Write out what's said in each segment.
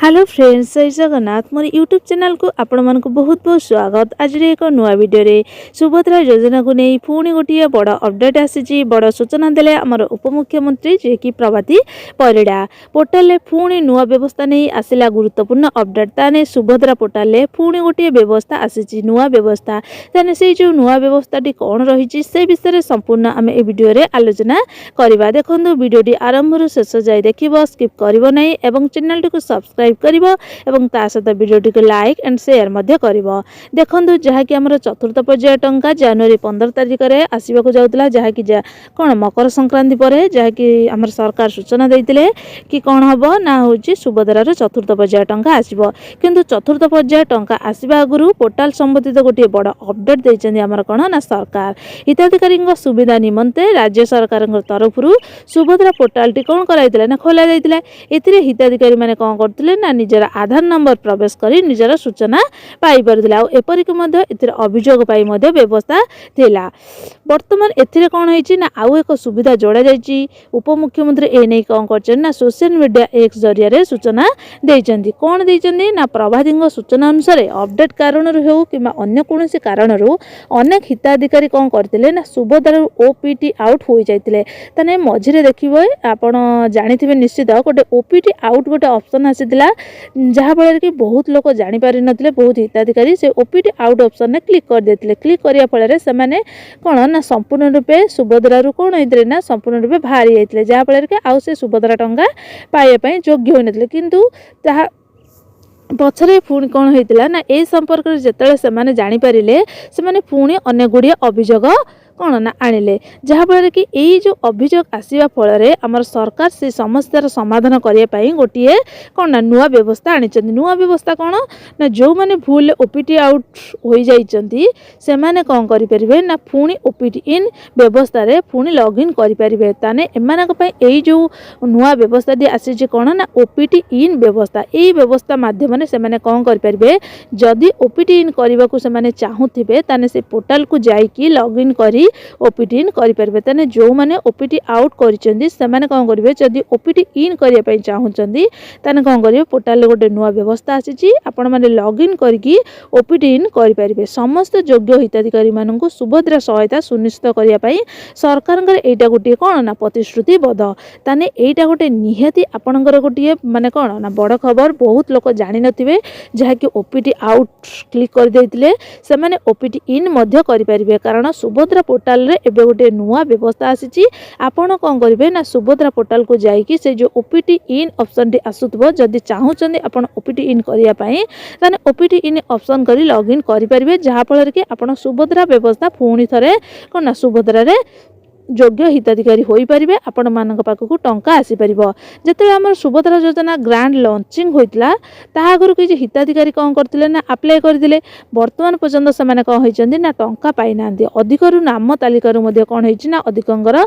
Hello friends, जय जगन्नाथ। मोर YouTube channel को आपण मन को बहुत बहुत स्वागत। आज एक नुआ वीडियो रे सुभद्रा योजना को नहीं पुणी गोटे बड़ अपडेट आसी बड़ सूचना देले आमर उपमुख्यमंत्री जे कि प्रभाती परिड़ा। पोर्टाल रे पुणी नुआ व्यवस्था नहीं आसिला गुरुत्वपूर्ण अपडेट। ताने सुभद्रा पोर्टाल रे पुणी गोटे व्यवस्था आसी नुआ व्यवस्था। ताने से जो नुआ व्यवस्था टी कौन रही से विषय संपूर्ण आम ए वीडियो रे आलोचना करबा। देखंतु वीडियोटी आरंभ रु शेष जाय देखिबो, स्किप करिवो नै एवं चैनल टी को सब्सक्राइब करिवो एवं ता सहित वीडियोटी को लाइक एंड शेयर मध्य करिवो। देखंतु जहा कि हमर चतुर्थ पर्याय टंका जनवरी 15 तारिख रे आसीबा को जाउतला, जहा कि कोन मकर संक्रांति परे जहा कि हमर सरकार सूचना दैतिले कि कोन हबो ना होची सुभद्रा रो चतुर्थ पर्याय टंका आसीबो। किंतु चतुर्थ पर्याय टंका आसीबा आगुरु पोर्टाल संबंधित गोटे बड़ अपडेट दैचंदी हमर कोन ना सरकार हिताधिकारी सुविधा निमंते राज्य सरकार तरफ सुभद्रा पोर्टाल टी कोन कराइतिला ना खोला जाइतिला। एथिरे हिताधिकारी माने कोन करथिले ना निजर आधार नंबर प्रवेश करी निजर सूचना पाई परथिला। आ एपरिक मध्ये एथिरे अभियोग पाई मध्ये व्यवस्था थिला। वर्तमान एथिरे कोन होईची ना आउ एक सुविधा जोड़ा जाईची। उपमुख्यमंत्री ए नै कोन करछन ना सोशल मीडिया एक्स जरिया रे सूचना देइचंदी। कोन देइचंदी ना प्रभातींग सूचना अनुसार अपडेट कारण हो किबा अन्य कोनोसी कारण अनेक हिताधिकारी कोन करथिले ना सुभद्रा ओपीटी आउट होई जाइतिले। तने मझिरे देखिबो आपण जानिथिबे निश्चित गोटे ओपीटी आउट गोटे ऑप्शन आसीतिला, जहा फल कि बहुत लोग जानि पारि नथिले। बहुत हिताधिकारी से ओपीटी आउट ऑप्शन ने क्लिक कर देथिले। क्लिक करिया फल रे से माने कोन ना संपूर्ण रूपे सुभद्रा रु कोन होइतिले ना संपूर्ण रूपे भारी जाइतिले, जहा फल कि आउ से सुभद्रा टंका पाइया पई योग्य होई नथिले। किंतु ताहा पछरे पुणी कौन होइतिला ना ए संपर्क रे जेतले से माने जानि पारिले से माने पुणी अन्य गुड़िया अभियोग कौन ना आनिले, जहा फल कि यही जो अभियोग आसीबा फल रे हमर सरकार से समस्यार समाधान करिया पई गोटिए कौन ना नुआ व्यवस्था आनिचंदी। नुआ व्यवस्था कौन ना जो माने भूल ओपीटी आउट होई जाइचंदी से माने कौन करि परिबे ना पुणी ओपीटी इन व्यवस्था रे पुणी लॉगिन करि परिबे। ताने एमानक पई एही जो नुआ व्यवस्था दी आसी जे कौन ना ओपीटी इन व्यवस्था। एही व्यवस्था माध्यम ने से माने कौन करि परिबे, जदी ओपीटी इन करबा को से माने चाहुथिबे ताने से पोर्टल को जाई कि लॉगिन करी ओपीटी इन करि परबे। तने जो माने ओपीटी आउट करिसेंदी से माने कोन करिवे, जदी ओपीटी इन करिया पई चाहुचंदी तने कोन करिवे पोर्टल रे गोटे नुआ व्यवस्था आसीची। आपण माने लॉगिन करके ओपीटी इन करि परिबे। समस्त योग्य हिताधिकारी माननकु सुभद्रा सहायता सुनिश्चित करिया पई सरकारनकर एटा गोटे कोन ना प्रतिश्रुति बद्ध। तने एटा गोटे निहाती आपनकर गोटे माने कोन ना बड़ खबर। बहुत लोक जानि नथिबे जहा कि ओपीटी आउट क्लिक कर देथिले से माने ओपीटी इन मध्य करि परिबे, कारण सुभद्रा पोर्टाल रे एबे गोटे नुआ व्यवस्था आसीची। आपण कोन करिवे ना सुभद्रा पोर्टाल को जाई कि से जो ओपीटी इन ऑप्शन टी आसुतबो, जदी चाहुचंदी आपण ओपीटी इन करिया पई ताने ओपीटी इन ऑप्शन करी लॉगिन करि परिबे, जहा फल कि आपण सुभद्रा व्यवस्था पुणी थरे कोन ना सुभद्रा रे योग्य हिताधिकारी होई परिबे। आपण मानक पाखकु टंका आसी परिबो। जेते हमर सुभद्रा योजना ग्रांड लॉन्चिंग होइतला ता आगरु कि हिताधिकारी कोन करथिले ना अप्लाई करथिले। वर्तमान पर्यंत से माने कोन होइचंदी ना टंका पाइ नांदी। अधिकरु नाम तालिकारु मध्ये कोन होइची ना अधिकंगर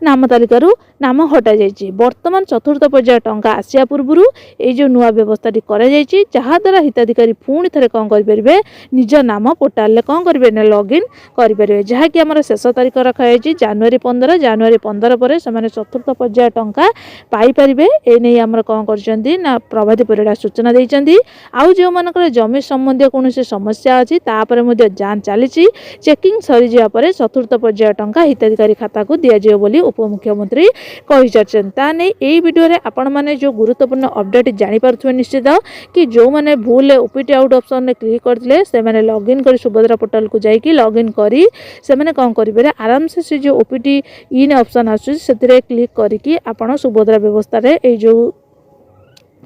नाम तालिकारु नाम हटा जाइची। वर्तमान चतुर्थ पर्याय टंका आसिया पूर्वरु ए जो नुआ व्यवस्था टी करा जाइची, जहा द्वारा हिताधिकारी पुणी थरे कोन करि परिबे निज नाम पोर्टल ले कोन करिबे ना लॉगिन करि परिबे। जहा कि हमर शेष तारिख रखा जाइची जनवरी 15। जनवरी 15 पर से चतुर्थ पर्याय टंका पाई परिबे। ए नै हमर कोन करचंदी ना प्रभाती परिड़ा सूचना दैचंदी। आउ जो मानकर जमी संबंधी कोनोसी समस्या अछि ता पर मध्ये जांच चालिची। चेकिंग सरी जिया पर चतुर्थ पर्याय टंका हिताधिकारी खाता को दिया जियो बोली उपमुख्यमंत्री कहि चर्चन। ता नै एई वीडियो रे आपण माने जो गुरुत्वपूर्ण अपडेट जानि पारथुवे निश्चित कि जो माने भूल ओपीटी आउट ऑप्शन ने क्लिक करथिले से माने लॉगिन करी सुभद्रा पोर्टल को जाई कि लॉगिन करी से माने कोन करिवे आराम से जो ओपीटी इन ऑप्शन आसु से क्लिक करके आपण सुभद्रा व्यवस्था रे ए जो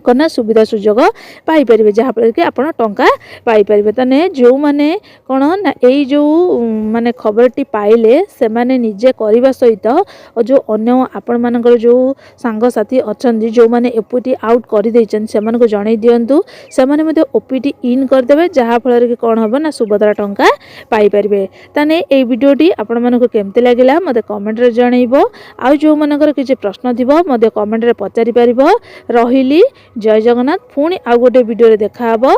कना सुविधा सुजोग पाई परिबे, जहा पर कि आपण टंका पाई परिबे। तने जो माने कोन ना एई जो माने खबरटी पाइले से माने निजे करबा सहित जो अन्य आपण मानकर जो संग साथी अछंदी जो माने ओपीटी आउट करि दैचन से माने को जणै दियंतु। से माने मध्ये ओपीटी इन कर देबे, जहा फल कि कोन हबो ना सुभद्रा टंका पाई परिबे। तने एई वीडियोटी आपण माने को केमते लागिला मते कमेंट रे जणैबो। आ जो मानकर किछि प्रश्न थिबो मते कमेंट रे पचारि परिबो। रहिली जय जगन्नाथ। पुणी आउ गोटे वीडियो रे देखा हबो।